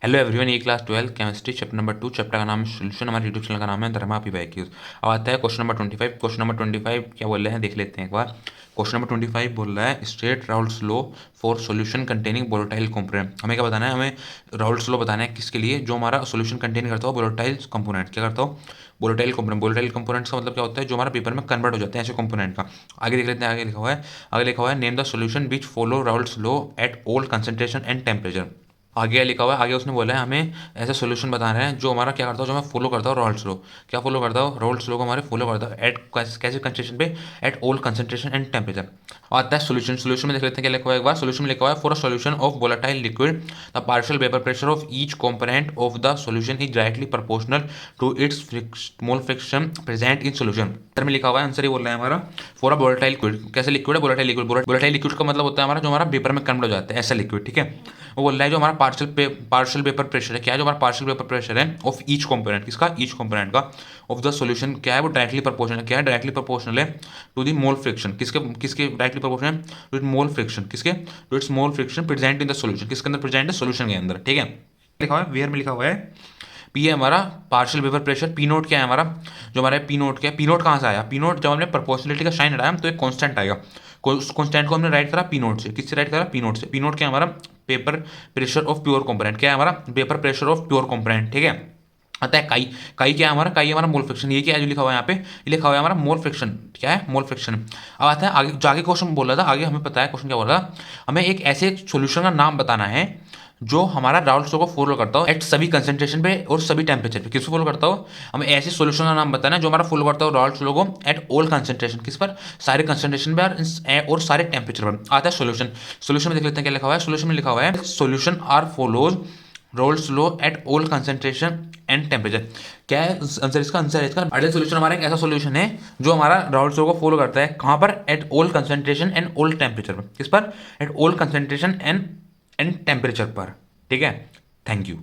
Hello everyone, ये class 12 chemistry chapter number 2, chapter का नाम है सोल्यूशन। हमारे यूट्यूब चैनल का नाम है धर्मा पी वैक्यूज। अब आता है क्वेश्चन नंबर 25। क्वेश्चन नंबर 25 क्या बोल रहे हैं देख लेते हैं एक बार। क्वेश्चन नंबर 25 बोल रहा है state Raoult's law for solution containing volatile component. हमें क्या बताना है, हमें राउल्ट्स लॉ बताना है किसके लिए, जो हमारा सॉल्यूशन कंटेन करता हो वोलेटाइल कंपोनेंट। क्या करता हो? Volatile component. वोलेटाइल कंपोनेंट्स का मतलब क्या होता है, जो हमारा पेपर में कन्वर्ट हो जाते हैं ऐसे कंपोनेंट का। आगे देख लेते हैं, आगे लिखा हुआ है name the solution which follow Raoult's law at all concentration and temperature. आगे लिखा हुआ है, आगे उसने बोला है हमें ऐसा सोल्यूशन बता रहे हैं जो हमारा क्या करता हो, जो मैं फॉलो करता हूँ रॉल्स लो। क्या फॉलो करता हूँ? रॉल्स लो को हमारे फॉलो करता हूँ एट कैसे कंसंट्रेशन पे, eight all concentration and temperature. आता है सोल्यूशन। सोल्यूशन में देख लेते हैं क्या लिखा हुआ है एक बार। सोल्यूशन में लिखा हुआ है for a solution of volatile liquid the partial vapour pressure of each component of the solution is directly proportional to its mole fraction present in solution. Answer में लिखा हुआ है, आंसर ही बोल रहा है हमारा फॉर अ वोलेटाइल लिक्विड। कैसे liquid है? Volatile liquid. वोलेटाइल लिक्विड का मतलब होता है हमारा जो हमारा वेपर में कन्वर्ट हो जाता है ऐसा लिक्विड, ठीक है। वो बोल रहा है जो हमारा पार्शियल वेपर प्रेशर है, क्या है जो हमारा पार्शियल वेपर प्रेशर है ऑफ ईच कंपोनेंट, किसका? ईच कंपोनेंट का, ऑफ द सॉल्यूशन क्या है वो डायरेक्टली प्रोपोर्शनल है। क्या है? डायरेक्टली प्रोपोर्शनल है टू द मोल फ्रिक्शन। किसके किसके डायरेक्टली प्रोपोर्शनल है? To it mole fraction. किसके? To its mole fraction present in the solution. किसके अंदर प्रेजेंट है? सॉल्यूशन के अंदर, ठीक है। लिखा हुआ है वेयर में लिखा हुआ है पी है हमारा partial vapour pressure. P note क्या है हमारा, जो हमारा पी नोट क्या है? पी नोट कहाँ से आया? पी नोट जब हमने प्रोपोर्शनलिटी का साइन हटाया तो एक कांस्टेंट आएगा। उस कांस्टेंट को हमने राइट करा पी नोट से। किससे राइट करा? पी नोट से। पी नोट क्या है हमारा? Paper pressure of pure component. क्या है हमारा? Paper pressure of pure component, ठीक है। आता है काई। काई क्या है हमारा? काई हमारा मोल फ्रिक्शन। ये क्या है जो लिखा हुआ है यहाँ पे? ये लिखा हुआ है हमारा मोल फ्रिक्शन। क्या है? Mole fraction. अब आता है आगे, जो आगे क्वेश्चन बोल रहा था, आगे हमें पता है क्वेश्चन क्या बोल रहा था। हमें एक ऐसे सॉल्यूशन का नाम बताना है जो हमारा राउल्ट्स लॉ को फॉलो करता हो एट सभी कंसंट्रेशन पे और सभी टेम्परेचर पे। किसको फॉलो करता हो? हमें ऐसे सॉल्यूशन का नाम बताना है जो हमारा फॉलो करता हो राउल्ट्स लॉ को एट ऑल कंसंट्रेशन। किस पर? सारे कंसंट्रेशन पे और सारे टेम्परेचर पर। आता है सॉल्यूशन। सॉल्यूशन में देख लेते हैं क्या लिखा हुआ है। सॉल्यूशन में लिखा हुआ है solution are follows Raoult's law at all concentration and temperature. क्या है आंसर? इसका आंसर है, इसका आइडियल सॉल्यूशन हमारा एक ऐसा सॉल्यूशन है जो हमारा राउल्स लॉ को फॉलो करता है। कहाँ पर? Eight all concentration and all temperature पर। किस पर? Eight all concentration and temperature पर, ठीक है। Thank you.